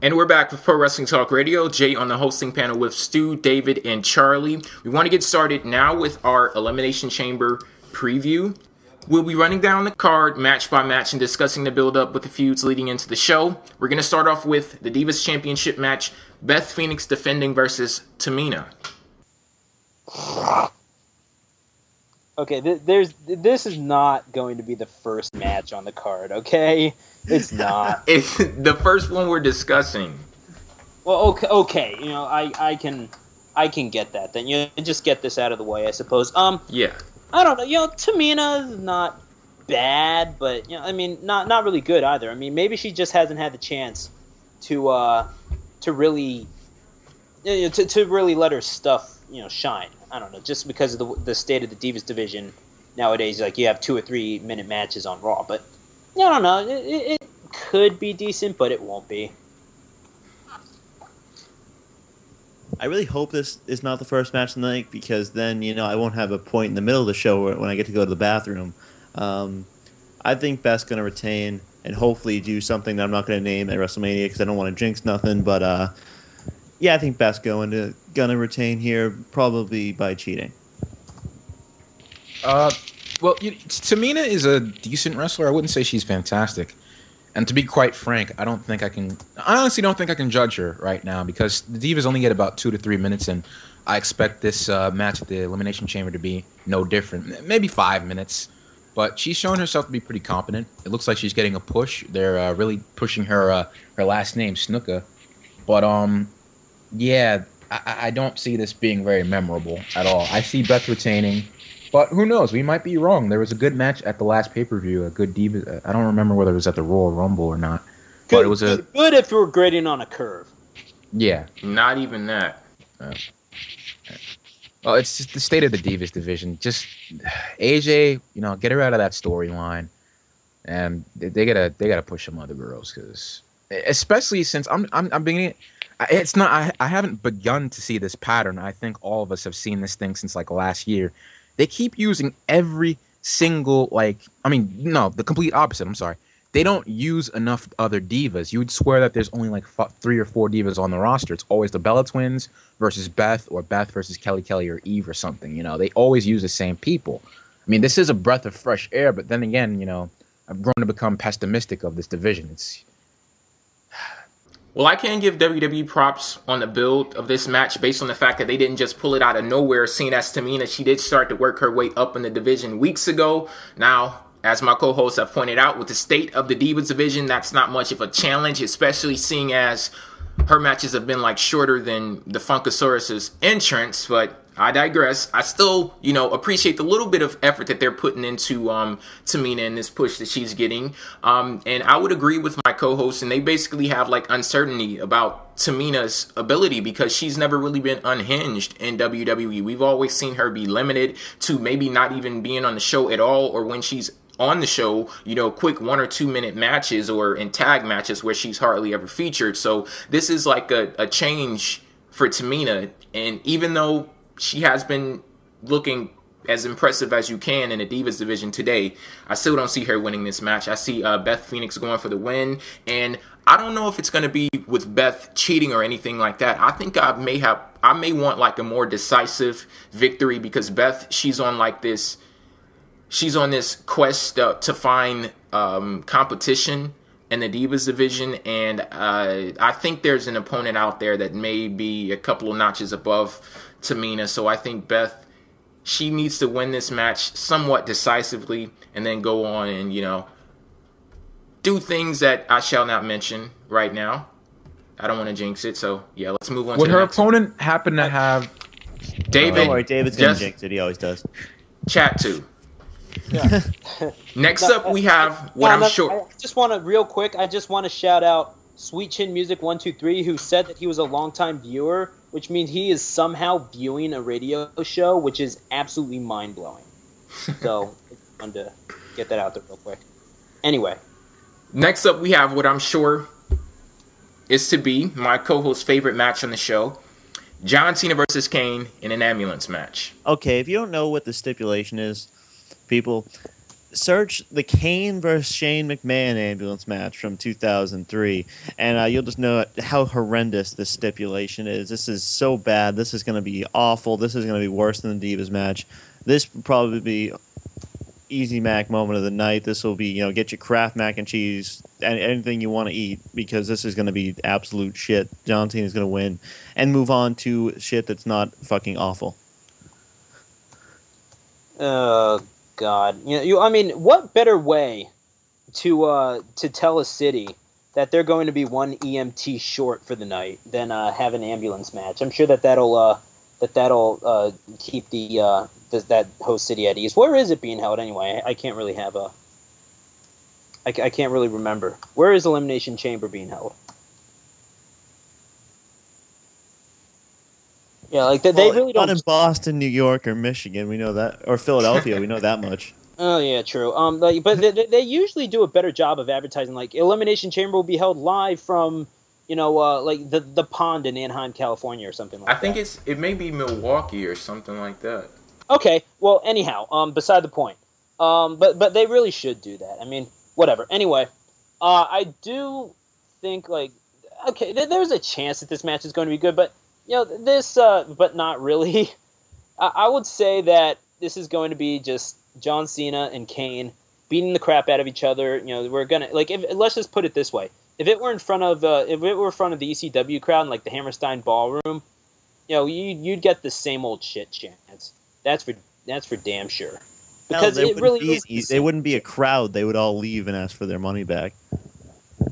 And we're back with Pro Wrestling Talk Radio. Jay on the hosting panel with Stu, David, and Charlie. We want to get started now with our Elimination Chamber preview. We'll be running down the card match by match and discussing the build-up with the feuds leading into the show. We're going to start off with the Divas Championship match. Beth Phoenix defending versus Tamina. Okay, this is not going to be the first match on the card, okay? It's not. It's the first one we're discussing. Well, okay, you know, I can get that. Then you just get this out of the way, I suppose. Yeah. I don't know. You know, Tamina's not bad, but you know, I mean, not really good either. I mean, maybe she just hasn't had the chance to really, to really let her stuff, you know, shine. I don't know, just because of the state of the Divas division nowadays. Like, you have 2 or 3 minute matches on Raw, but I don't know. It could be decent, but it won't be. I really hope this is not the first match of the night, because then, you know, I won't have a point in the middle of the show when I get to go to the bathroom. I think Beth's going to retain and hopefully do something that I'm not going to name at WrestleMania because I don't want to jinx nothing. But, yeah, I think Beth's going to retain here, probably by cheating. Well, Tamina is a decent wrestler. I wouldn't say she's fantastic. And to be quite frank, I honestly don't think I can judge her right now, because the Divas only get about 2 to 3 minutes, and I expect this match at the Elimination Chamber to be no different. Maybe 5 minutes. But she's shown herself to be pretty competent. It looks like she's getting a push. They're really pushing her last name, Snuka. But, yeah, I don't see this being very memorable at all. I see Beth retaining. But who knows? We might be wrong. There was a good match at the last pay-per-view. A good Diva. I don't remember whether it was at the Royal Rumble or not. Good, but it was good if you were grading on a curve. Yeah. Not even that. Well, it's just the state of the Divas division. Just AJ, you know, get her out of that storyline, and they gotta push some other girls, because especially since I'm beginning. It's not. I haven't begun to see this pattern. I think all of us have seen this thing since like last year. They keep using every single, the complete opposite. I'm sorry. They don't use enough other divas. You would swear that there's only like 3 or 4 divas on the roster. It's always the Bella Twins versus Beth, or Beth versus Kelly or Eve or something. You know, they always use the same people. I mean, this is a breath of fresh air, but then again, you know, I've grown to become pessimistic of this division. Well, I can give WWE props on the build of this match based on the fact that they didn't just pull it out of nowhere, seeing as Tamina, she did start to work her way up in the division weeks ago. Now, as my co-hosts have pointed out, with the state of the Divas division, that's not much of a challenge, especially seeing as her matches have been like shorter than the Funkasaurus's entrance, but I digress. I still, you know, appreciate the little bit of effort that they're putting into Tamina and this push that she's getting. And I would agree with my co-hosts, and they basically have like uncertainty about Tamina's ability because she's never really been unhinged in WWE. We've always seen her be limited to maybe not even being on the show at all, or when she's on the show, you know, quick 1 or 2 minute matches or in tag matches where she's hardly ever featured. So this is like a change for Tamina. And even though she has been looking as impressive as you can in the Divas division today, I still don't see her winning this match. I see Beth Phoenix going for the win. And I don't know if it's going to be with Beth cheating or anything like that. I think I may want like a more decisive victory, because Beth, she's on this quest to find competition in the Divas division, and I think there's an opponent out there that may be a couple of notches above Tamina. So I think Beth, she needs to win this match somewhat decisively and then go on and, you know, do things that I shall not mention right now. I don't want to jinx it, so yeah, let's move on to the next one. Would her opponent happen to have... David, don't worry, David's going to jinx it. He always does. Chat to. Yeah. Next up, we have what I'm sure. I just want to, real quick, I just want to shout out Sweet Chin Music 123, who said that he was a longtime viewer, which means he is somehow viewing a radio show, which is absolutely mind-blowing. So, I wanted to get that out there real quick. Anyway. Next up, we have what I'm sure is to be my co-host's favorite match on the show. John Cena versus Kane in an ambulance match. Okay, if you don't know what the stipulation is, people, search the Kane versus Shane McMahon ambulance match from 2003, and you'll just know how horrendous this stipulation is. This is so bad. This is going to be awful. This is going to be worse than the Divas match. This will probably be easy Mac moment of the night. This will be, get your Kraft mac and cheese and anything you want to eat, because this is going to be absolute shit. John Cena's going to win and move on to shit that's not fucking awful. God, I mean, what better way to tell a city that they're going to be one EMT short for the night than have an ambulance match? I'm sure that'll keep that host city at ease. Where is it being held anyway? I can't really I can't really remember. Where is Elimination Chamber being held? Yeah, like they really don't. Not in Boston, New York, or Michigan. We know that, or Philadelphia. We know that much. Oh yeah, true. But they usually do a better job of advertising. Like Elimination Chamber will be held live from, like the pond in Anaheim, California, or something like that. I think it may be Milwaukee or something like that. Okay. Well, anyhow, beside the point. But they really should do that. I mean, whatever. Anyway, I do think okay, there's a chance that this match is going to be good, but. But not really. I would say that this is going to be just John Cena and Kane beating the crap out of each other. We're gonna let's just put it this way: if it were in front of the ECW crowd in like the Hammerstein Ballroom, you'd get the same old shit chance. That's for damn sure. Because they wouldn't be a crowd. They would all leave and ask for their money back.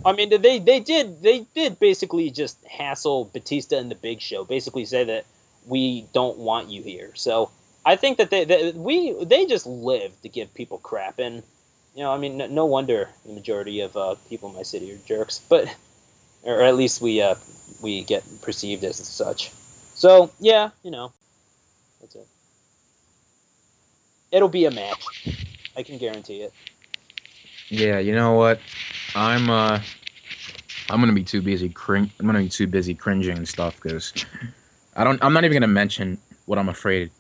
I mean, they did basically just hassle Batista and the Big Show. Basically, say that we don't want you here. So I think that they just live to give people crap, and I mean, no wonder the majority of people in my city are jerks. But or at least we get perceived as such. So yeah, that's it. It'll be a match. I can guarantee it. Yeah, you know what? I'm gonna be too busy cringing and stuff, because I'm not even gonna mention what I'm afraid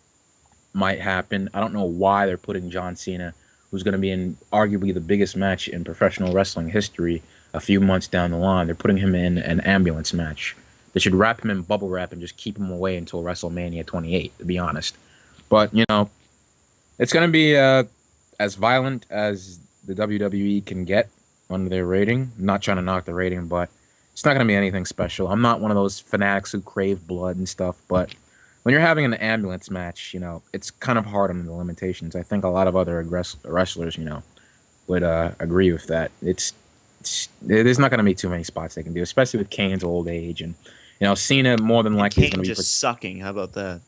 might happen. I don't know why they're putting John Cena, who's gonna be in arguably the biggest match in professional wrestling history, a few months down the line. They're putting him in an ambulance match. They should wrap him in bubble wrap and just keep him away until WrestleMania 28. To be honest, but it's gonna be as violent as the WWE can get under their rating. I'm not trying to knock the rating, but it's not going to be anything special. I'm not one of those fanatics who crave blood and stuff, but when you're having an ambulance match, it's kind of hard on the limitations. I think a lot of other wrestlers, would agree with that. There's not going to be too many spots they can do, especially with Kane's old age, and Cena more than likely is going to be just sucking. How about that?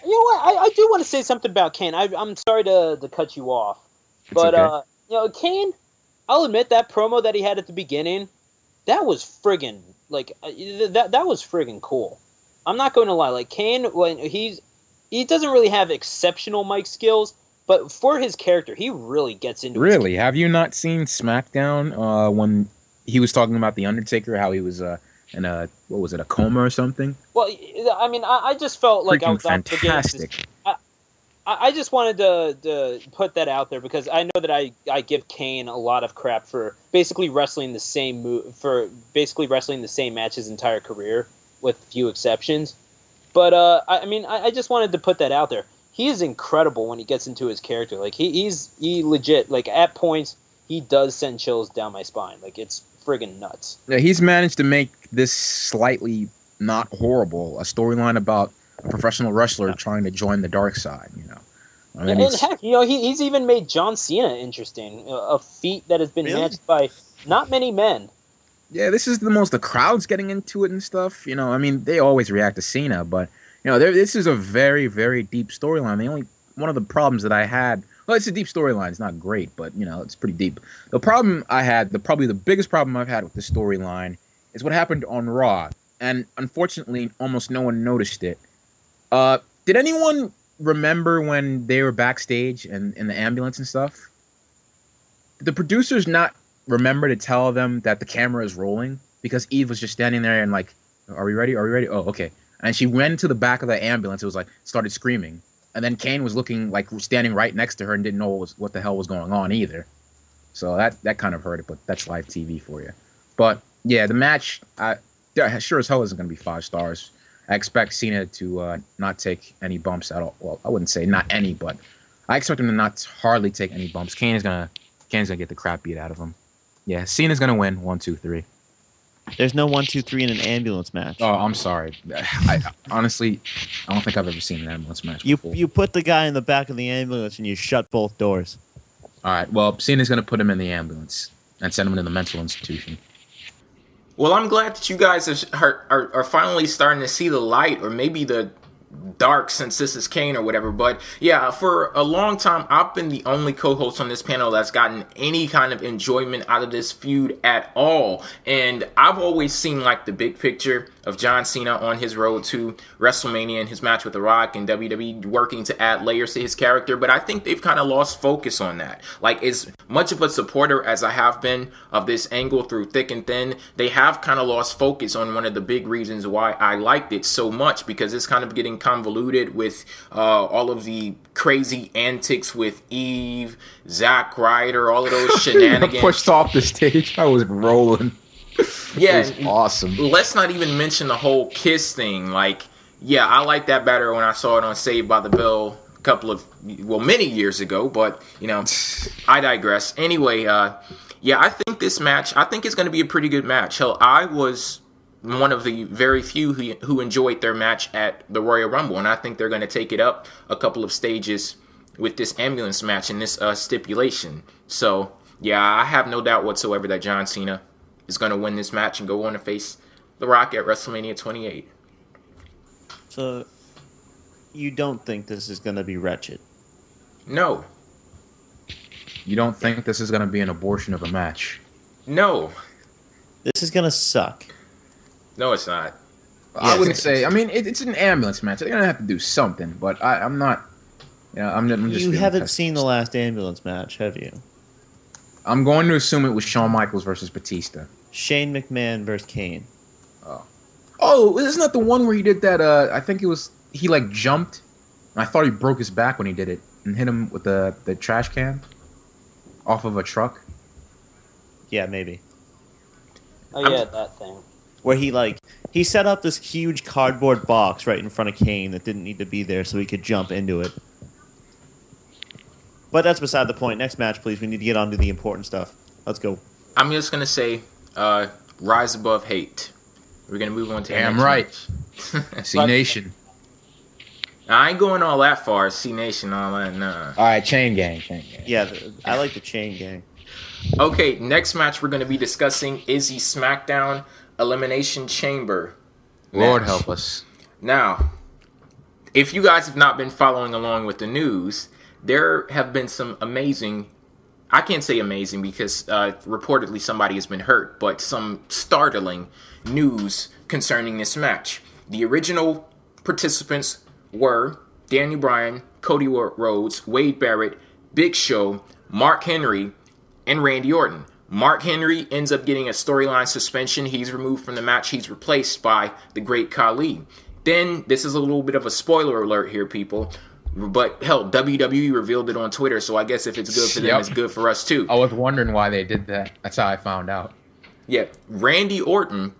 What? I do want to say something about Kane. I'm sorry to cut you off, but okay. Kane. I'll admit that promo that he had at the beginning, that was friggin' that was friggin' cool. I'm not going to lie. Like Kane, when he doesn't really have exceptional mic skills, but for his character, he really gets into. Really, have you not seen SmackDown when he was talking about the Undertaker, how he was in a coma or something? Well, I mean, I just felt like I was fantastic. I just wanted to put that out there because I know that I give Kane a lot of crap for basically wrestling the same match his entire career with few exceptions. But I just wanted to put that out there. He is incredible when he gets into his character. Like he legit, like at points he does send chills down my spine. Like it's friggin' nuts. Yeah, he's managed to make this slightly not horrible a storyline about a professional wrestler trying to join the dark side, I mean, and heck, he's even made John Cena interesting, a feat that has been matched by not many men. Yeah, this is the crowd's getting into it and stuff. I mean, they always react to Cena, but this is a very, very deep storyline. One of the problems that I had, well, it's a deep storyline. It's not great, but it's pretty deep. The problem I had, probably the biggest problem I've had with the storyline, is what happened on Raw, and unfortunately, almost no one noticed it. Did anyone remember when they were backstage and in the ambulance and stuff? Did the producers not remember to tell them that the camera is rolling? Because Eve was just standing there and like, are we ready? Are we ready? Oh, okay. And she went to the back of the ambulance. It was like, started screaming. And then Kane was looking like standing right next to her and didn't know what the hell was going on either. So that kind of hurt it, but that's live TV for you. But yeah, the match, sure as hell isn't going to be 5 stars. I expect Cena to not take any bumps at all. Well, I wouldn't say not any, but I expect him to not hardly take any bumps. Kane's gonna get the crap beat out of him. Yeah, Cena's gonna win 1, 2, 3. There's no 1, 2, 3 in an ambulance match. Oh, I'm sorry. I honestly, I don't think I've ever seen an ambulance match before. You put the guy in the back of the ambulance and you shut both doors. All right. Well, Cena's gonna put him in the ambulance and send him to the mental institution. Well, I'm glad that you guys are finally starting to see the light, or maybe the dark, since this is Kane or whatever. But yeah, for a long time, I've been the only co-host on this panel that's gotten any kind of enjoyment out of this feud at all. And I've always seen like the big picture of John Cena on his road to WrestleMania and his match with The Rock, and WWE working to add layers to his character. But I think they've kind of lost focus on that. Like, as much of a supporter as I have been of this angle through thick and thin, they have kind of lost focus on one of the big reasons why I liked it so much, because it's kind of getting convoluted with all of the crazy antics with Eve, Zack Ryder, all of those shenanigans. Pushed off the stage. I was rolling. Yeah, it was awesome. Let's not even mention the whole kiss thing. Like, yeah, I like that better when I saw it on Saved by the Bell many years ago. But, you know, I digress. Anyway, yeah, I think this match, I think it's going to be a pretty good match. Hell, I was one of the very few who enjoyed their match at the Royal Rumble, and I think they're going to take it up a couple of stages with this ambulance match and this stipulation. So, yeah, I have no doubt whatsoever that John Cena is going to win this match and go on to face The Rock at WrestleMania 28. So, you don't think this is going to be wretched? No. You don't think this is going to be an abortion of a match? No. This is going to suck. No, it's not. I wouldn't say. I mean, it's an ambulance match. They're going to have to do something, but I'm not. You know, I'm just. You haven't seen the last ambulance match, have you? I'm going to assume it was Shawn Michaels versus Batista. Shane McMahon versus Kane. Oh, isn't that the one where he did that? I think it was he like jumped. And I thought he broke his back when he did it and hit him with the trash can off of a truck. Yeah, maybe. Oh yeah, that thing. Where he set up this huge cardboard box right in front of Kane that didn't need to be there, so he could jump into it. But that's beside the point. Next match, please. We need to get on to the important stuff. Let's go. I'm just going to say, rise above hate. We're going to move on to the next right. C-Nation. I ain't going all that far. C-Nation, all that, nah. All right, Chain Gang. Yeah, I like the Chain Gang. Okay, next match we're going to be discussing is the SmackDown Elimination Chamber match. Lord help us. Now, if you guys have not been following along with the news, there have been some amazing, I can't say amazing because reportedly somebody has been hurt, but some startling news concerning this match. The original participants were Daniel Bryan, Cody Rhodes, Wade Barrett, Big Show, Mark Henry, and Randy Orton. Mark Henry ends up getting a storyline suspension. He's removed from the match. He's replaced by the Great Khali. Then, this is a little bit of a spoiler alert here, people. But, hell, WWE revealed it on Twitter, so I guess if it's good for them, it's good for us, too. I was wondering why they did that. That's how I found out. Yeah, Randy Orton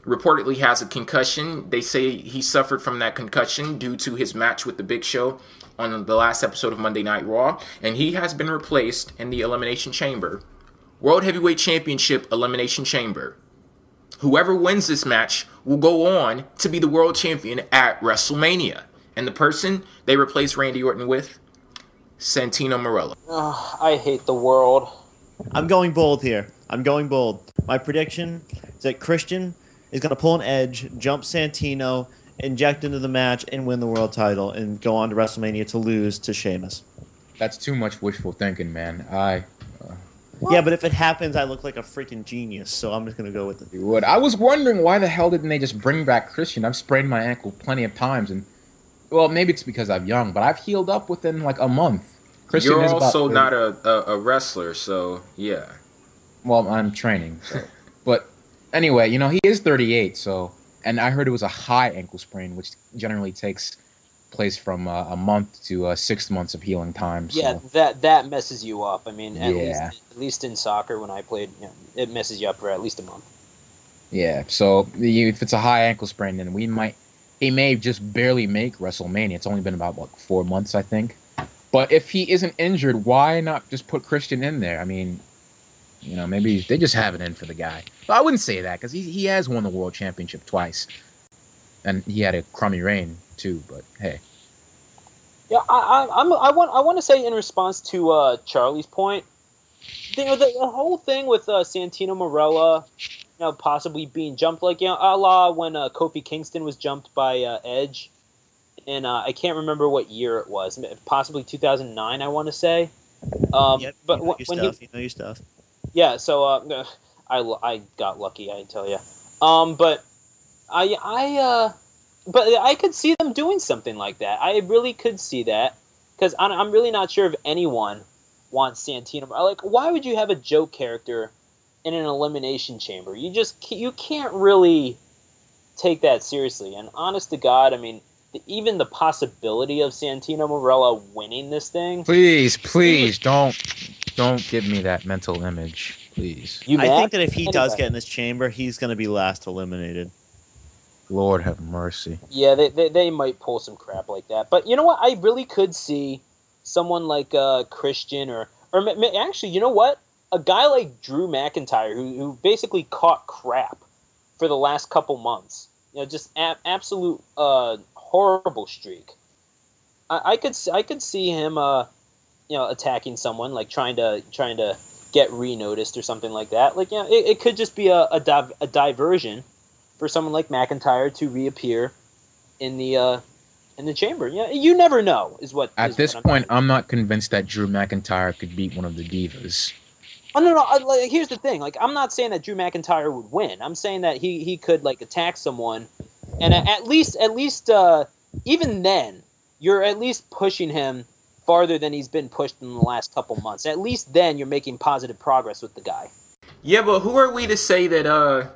reportedly has a concussion. They say he suffered from that concussion due to his match with the Big Show on the last episode of Monday Night Raw, and he has been replaced in the Elimination Chamber. World Heavyweight Championship Elimination Chamber. Whoever wins this match will go on to be the world champion at WrestleMania. And the person they replace Randy Orton with? Santino Marella. I hate the world. I'm going bold here. My prediction is that Christian is going to pull an edge, jump Santino, inject into the match, and win the world title, and go on to WrestleMania to lose to Sheamus. That's too much wishful thinking, man. Yeah, but if it happens, I look like a freaking genius, so I'm just going to go with it. You would. I was wondering why the hell didn't they just bring back Christian? I've sprained my ankle plenty of times, and, well, maybe it's because I'm young, but I've healed up within, like, a month. Christian You're is also about not a wrestler, so, yeah. Well, I'm training, so. But, anyway, you know, he is 38, so, and I heard it was a high ankle sprain, which generally takes place from a month to 6 months of healing time. So. Yeah, that messes you up. I mean, Yeah. at least in soccer when I played, it messes you up for at least a month. Yeah, so if it's a high ankle sprain, then he may just barely make WrestleMania. It's only been about 4 months, I think. But if he isn't injured, why not just put Christian in there? I mean, maybe they just have it in for the guy. But I wouldn't say that because he has won the World Championship twice, and he had a crummy reign too. But hey, yeah, I want to say in response to Charlie's point, the whole thing with Santino Marella, possibly being jumped, a la when Kofi Kingston was jumped by Edge. And I can't remember what year it was. Possibly 2009, I want to say. Yep, but you know when your stuff. Yeah, so I got lucky, I tell you. But I could see them doing something like that. I really could see that because I'm really not sure if anyone wants Santino. Why would you have a joke character in an elimination chamber? You can't really take that seriously. And honest to God, I mean. Even the possibility of Santino Marella winning this thing. Please, don't give me that mental image, please. I think that if he does get in this chamber, he's going to be last eliminated. Lord have mercy. Yeah, they might pull some crap like that. But you know what? I really could see someone like Christian or actually, you know what? A guy like Drew McIntyre who basically caught crap for the last couple months. Just absolute horrible streak. I could see him attacking someone, trying to get re-noticed or something like that. It could just be a diversion for someone like McIntyre to reappear in the chamber. You never know. At this point, I'm not convinced that Drew McIntyre could beat one of the divas. Oh no! Here's the thing. I'm not saying that Drew McIntyre would win. I'm saying that he could attack someone. And at least, even then, you're at least pushing him farther than he's been pushed in the last couple months. At least then, you're making positive progress with the guy. Yeah, but who are we to say that,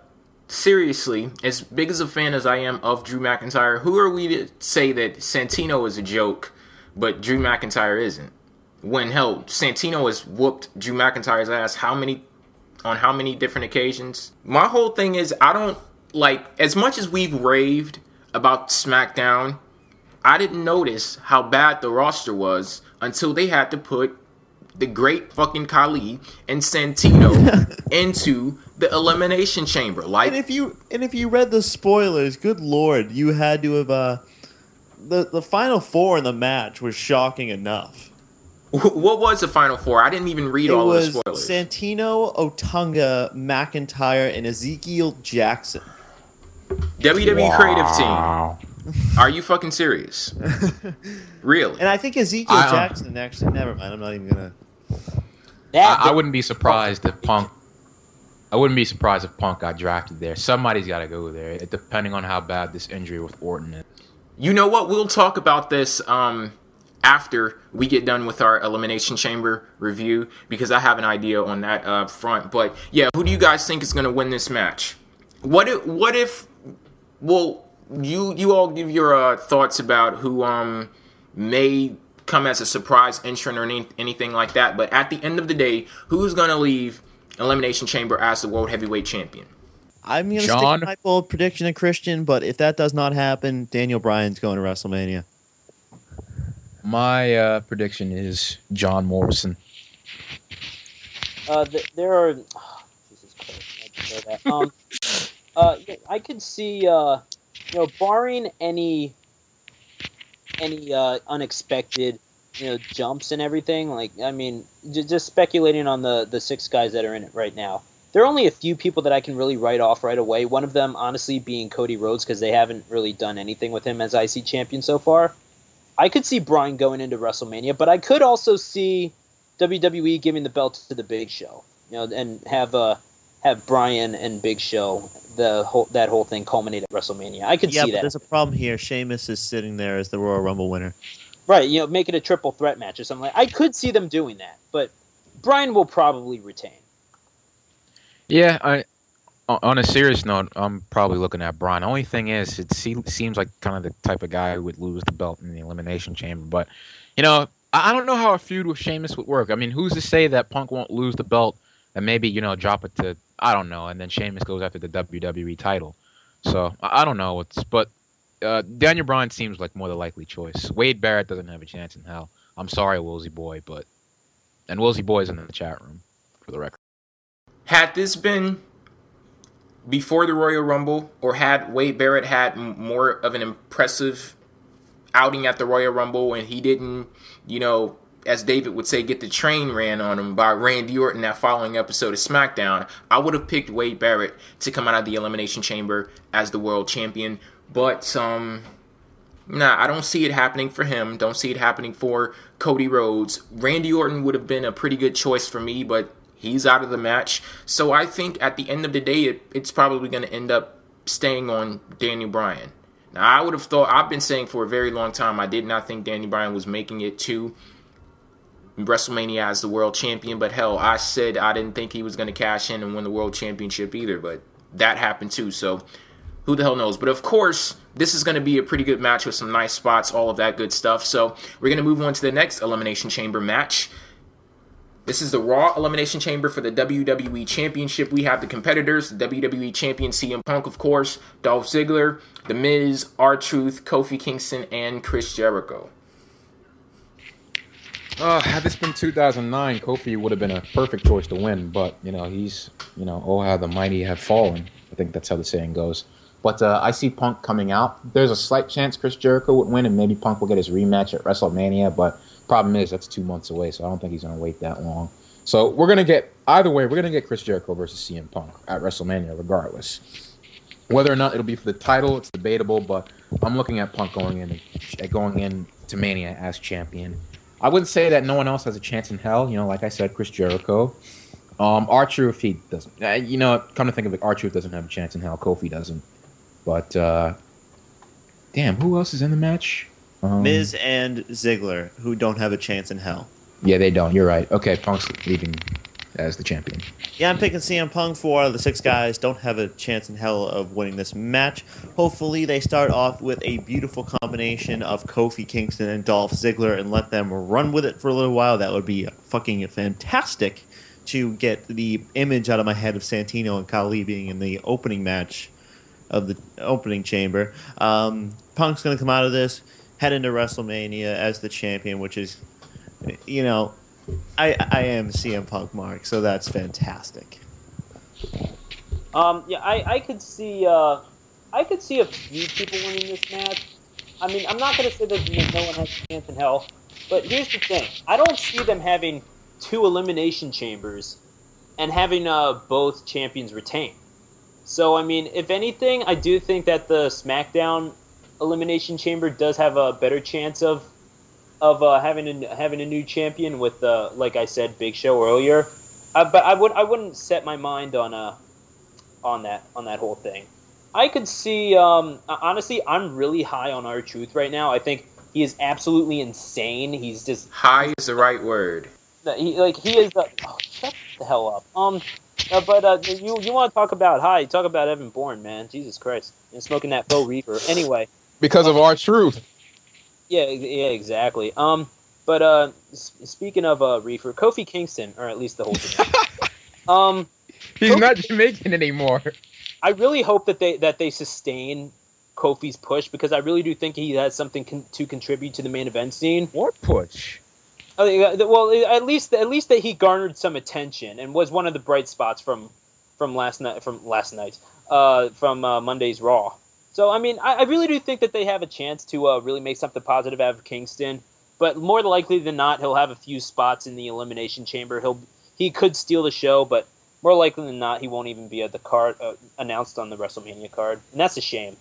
seriously, as big as a fan as I am of Drew McIntyre, who are we to say that Santino is a joke, but Drew McIntyre isn't? When, hell, Santino has whooped Drew McIntyre's ass on how many different occasions? My whole thing is, I don't... as much as we've raved about SmackDown, I didn't notice how bad the roster was until they had to put the great fucking Khali and Santino into the Elimination Chamber. And if you read the spoilers, good lord, you had to have the final four in the match was shocking enough. What was the final four? I didn't even read all of the spoilers. Santino, Otunga, McIntyre, and Ezekiel Jackson. WWE creative team. Are you fucking serious? Really? And I think Ezekiel Jackson actually. Never mind. I'm not even gonna. I wouldn't be surprised if Punk. I wouldn't be surprised if Punk got drafted there. Somebody's got to go there, depending on how bad this injury with Orton is. You know what? We'll talk about this after we get done with our Elimination Chamber review, because I have an idea on that front. But yeah, who do you guys think is going to win this match? What if? Well, you all give your thoughts about who may come as a surprise entrant or anything like that. But at the end of the day, who's going to leave Elimination Chamber as the World Heavyweight Champion? I'm going to stick with my bold prediction of Christian, but if that does not happen, Daniel Bryan's going to WrestleMania. My prediction is John Morrison. There are... Oh, Jesus Christ, I had to say that. I could see, barring any unexpected, jumps and everything. Just speculating on the six guys that are in it right now. There are only a few people that I can really write off right away. One of them, honestly, being Cody Rhodes, because they haven't really done anything with him as IC champion so far. I could see Bryan going into WrestleMania, but I could also see WWE giving the belt to the Big Show, and have Bryan and Big Show that whole thing culminate at WrestleMania. I could see that. Yeah, but there's a problem here. Sheamus is sitting there as the Royal Rumble winner. Right, make it a triple threat match or something. I could see them doing that, but Bryan will probably retain. Yeah, On a serious note, I'm probably looking at Braun. The only thing is, seems like kind of the type of guy who would lose the belt in the Elimination Chamber. But, I don't know how a feud with Sheamus would work. I mean, who's to say that Punk won't lose the belt and maybe, drop it to, I don't know, and then Sheamus goes after the WWE title. So, I don't know. But Daniel Bryan seems like more the likely choice. Wade Barrett doesn't have a chance in hell. I'm sorry, Woolsey Boy, and Woolsey Boy's in the chat room, for the record. Had this been before the Royal Rumble, or had Wade Barrett had more of an impressive outing at the Royal Rumble and he didn't, as David would say, get the train ran on him by Randy Orton that following episode of SmackDown, I would have picked Wade Barrett to come out of the Elimination Chamber as the world champion. But, I don't see it happening for him. Don't see it happening for Cody Rhodes. Randy Orton would have been a pretty good choice for me, but he's out of the match. So I think at the end of the day, it's probably going to end up staying on Daniel Bryan. Now, I would have thought, I've been saying for a very long time, I did not think Daniel Bryan was making it to WrestleMania as the world champion. But hell, I said I didn't think he was going to cash in and win the world championship either. But that happened too, so who the hell knows? But of course, this is going to be a pretty good match with some nice spots, all of that good stuff. So we're going to move on to the next Elimination Chamber match. This is the Raw Elimination Chamber for the WWE Championship. We have the competitors, the WWE Champion CM Punk, of course, Dolph Ziggler, The Miz, R-Truth, Kofi Kingston, and Chris Jericho. Had this been 2009, Kofi would have been a perfect choice to win. But, he's, oh, how the mighty have fallen. I think that's how the saying goes. But I see Punk coming out. There's a slight chance Chris Jericho would win, and maybe Punk will get his rematch at WrestleMania, but problem is, that's 2 months away, so I don't think he's going to wait that long. So we're going to get, either way, we're going to get Chris Jericho versus CM Punk at WrestleMania regardless. Whether or not it'll be for the title, it's debatable, but I'm looking at Punk going into Mania as champion. I wouldn't say that no one else has a chance in hell. Like I said, Chris Jericho. R-Truth, he doesn't. Come to think of it, R-Truth doesn't have a chance in hell. Kofi doesn't. But, damn, who else is in the match? Miz and Ziggler, who don't have a chance in hell. Yeah, they don't. You're right. Okay, Punk's leaving as the champion. Yeah, I'm picking CM Punk. 4 out of the 6 guys don't have a chance in hell of winning this match. Hopefully, they start off with a beautiful combination of Kofi Kingston and Dolph Ziggler and let them run with it for a little while. That would be fucking fantastic to get the image out of my head of Santino and Khali being in the opening match of the opening chamber. Punk's going to come out of this, head into WrestleMania as the champion, which is, I am CM Punk, Mark, so that's fantastic. I could see a few people winning this match. I mean, I'm not going to say that no one has a chance in hell, but here's the thing: I don't see them having 2 elimination chambers and having both champions retain. So, I mean, if anything, I do think that the SmackDown Elimination Chamber does have a better chance of having a new champion with, like I said, Big Show earlier. But I wouldn't set my mind on that whole thing. I could see, honestly, I'm really high on R-Truth right now. I think he is absolutely insane. He's just high is the right word. He is. Shut the hell up. But you want to talk about talk about Evan Bourne, man. Jesus Christ. And smoking that faux reefer. Anyway. Because of R-Truth. Yeah, exactly. But speaking of reefer, Kofi Kingston, or at least the whole thing. He's not Jamaican anymore. I really hope that they sustain Kofi's push, because I really do think he has something to contribute to the main event scene. What push? Well, at least that he garnered some attention and was one of the bright spots from Monday's Raw. So, I mean, I really do think that they have a chance to really make something positive out of Kingston. But more likely than not, he'll have a few spots in the Elimination Chamber. He could steal the show, but more likely than not, he won't even be at the card announced on the WrestleMania card, and that's a shame.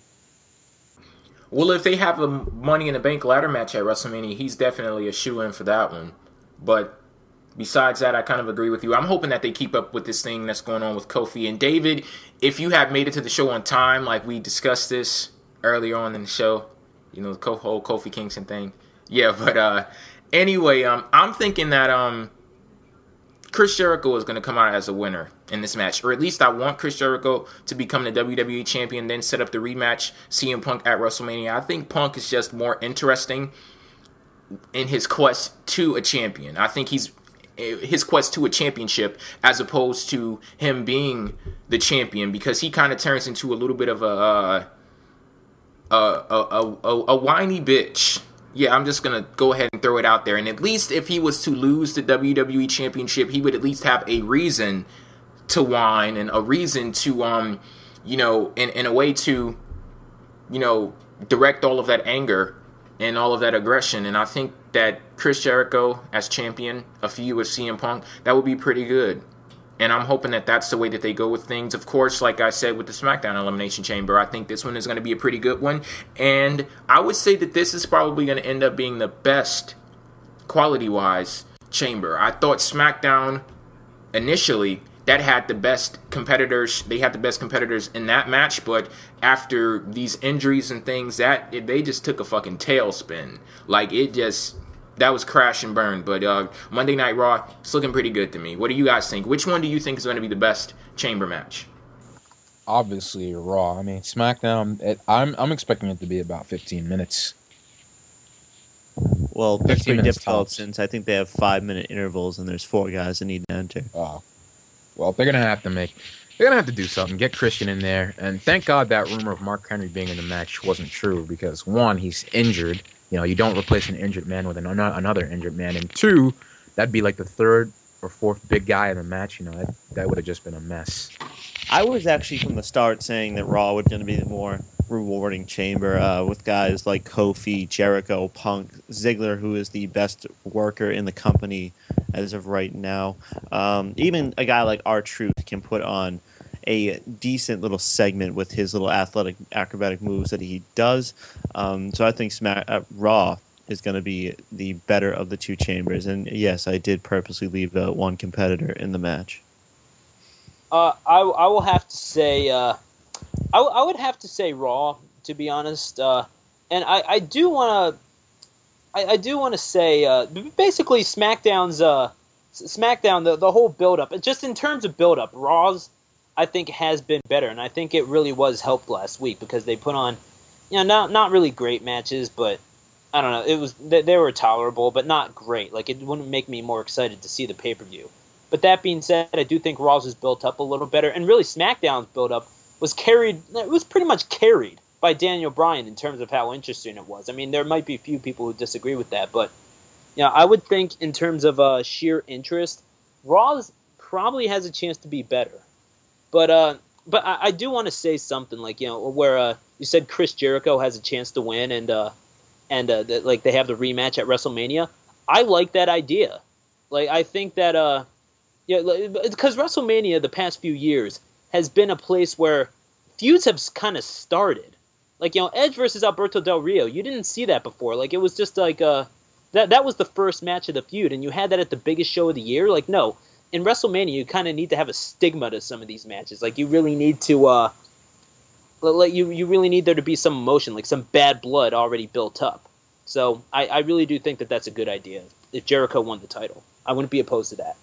Well, if they have a Money in the Bank ladder match at WrestleMania, he's definitely a shoo-in for that one. But besides that, I kind of agree with you. I'm hoping that they keep up with this thing that's going on with Kofi. And David, if you have made it to the show on time, like we discussed this earlier on in the show, the whole Kofi Kingston thing. Yeah, but anyway, I'm thinking that Chris Jericho is going to come out as a winner in this match. Or at least I want Chris Jericho to become the WWE champion, then set up the rematch, CM Punk at WrestleMania. I think Punk is just more interesting in his quest to a champion. I think his quest to a championship as opposed to him being the champion, because he kind of turns into a little bit of a whiny bitch. Yeah, I'm just going to go ahead and throw it out there. And at least if he was to lose the WWE Championship, he would at least have a reason to whine and a reason to, in a way to, direct all of that anger and all of that aggression. And I think that Chris Jericho as champion, a feud with CM Punk, that would be pretty good. And I'm hoping that that's the way that they go with things. Of course, like I said with the SmackDown Elimination Chamber, I think this one is going to be a pretty good one. And I would say that this is probably going to end up being the best, quality-wise, chamber. I thought SmackDown, initially, that had the best competitors. They had the best competitors in that match. But after these injuries and things, they just took a fucking tailspin. Like, that was crash and burn. But Monday Night Raw, it's looking pretty good to me. What do you guys think? Which one do you think is going to be the best chamber match? Obviously, Raw. I mean, SmackDown, I'm expecting it to be about 15 minutes. Well, that's pretty difficult since I think they have 5-minute intervals and there's 4 guys that need to enter. Oh. Well, they're going to have to do something. Get Christian in there. And thank God that rumor of Mark Henry being in the match wasn't true, because 1, he's injured. You don't replace an injured man with another injured man. And 2, that'd be like the 3rd or 4th big guy in the match. That would have just been a mess. I was actually from the start saying that Raw was going to be the more rewarding chamber with guys like Kofi, Jericho, Punk, Ziggler, who is the best worker in the company as of right now. Even a guy like R-Truth can put on a decent little segment with his little athletic acrobatic moves that he does. So I think Raw is going to be the better of the 2 chambers. And yes, I did purposely leave one competitor in the match. I will have to say I would have to say Raw, to be honest. And I do want to say basically SmackDown's SmackDown, the whole build up, just in terms of build up, Raw's I think has been better, and I think it really was helped last week because they put on, not really great matches, but I don't know, they were tolerable, but not great. Like, it wouldn't make me more excited to see the pay-per-view. But that being said, I do think Raw's is built up a little better, and really SmackDown's build up was pretty much carried by Daniel Bryan in terms of how interesting it was. I mean, there might be a few people who disagree with that, but I would think in terms of sheer interest, Raw's probably has a chance to be better. But I do want to say something like, where you said Chris Jericho has a chance to win and like they have the rematch at WrestleMania. I like that idea. Like, I think that because WrestleMania the past few years has been a place where feuds have kind of started. Like, Edge versus Alberto Del Rio, you didn't see that before. Like, it was just like that was the first match of the feud, and you had that at the biggest show of the year. Like, no. In WrestleMania, you kind of need to have a stigma to some of these matches. Like, you really need to, you really need there to be some emotion, like some bad blood already built up. So I really do think that that's a good idea. If Jericho won the title, I wouldn't be opposed to that.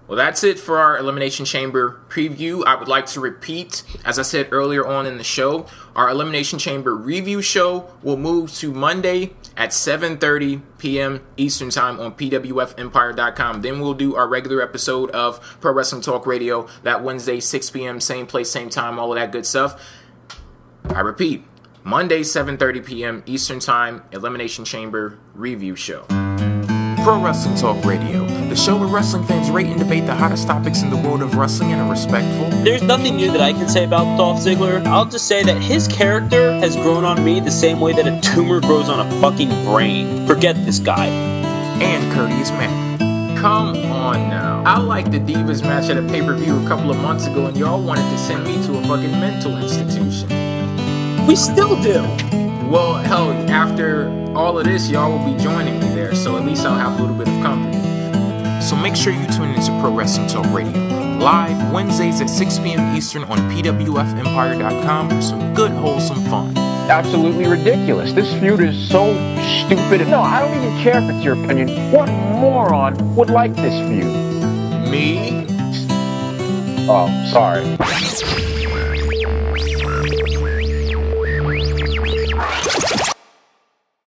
Well, that's it for our Elimination Chamber preview. I would like to repeat, as I said earlier on in the show, our Elimination Chamber review show will move to Monday at 7:30 p.m. Eastern Time on PWFEmpire.com. Then we'll do our regular episode of Pro Wrestling Talk Radio that Wednesday, 6 p.m., same place, same time, all of that good stuff. I repeat, Monday, 7:30 p.m. Eastern Time, Elimination Chamber review show. Pro Wrestling Talk Radio, the show where wrestling fans rate and debate the hottest topics in the world of wrestling in a respectful... There's nothing new that I can say about Dolph Ziggler. I'll just say that his character has grown on me the same way that a tumor grows on a fucking brain. Forget this guy. And courteous man. Come on now. I liked the Divas match at a pay-per-view a couple of months ago, and y'all wanted to send me to a fucking mental institution. We still do. Well, hell, after all of this, y'all will be joining me there, so at least I'll have a little bit of company. So make sure you tune into Pro Wrestling Talk Radio, live Wednesdays at 6 p.m. Eastern on PWFEmpire.com for some good, wholesome fun. absolutely ridiculous. This feud is so stupid. No, I don't even care if it's your opinion. What moron would like this feud? Me? Oh, sorry.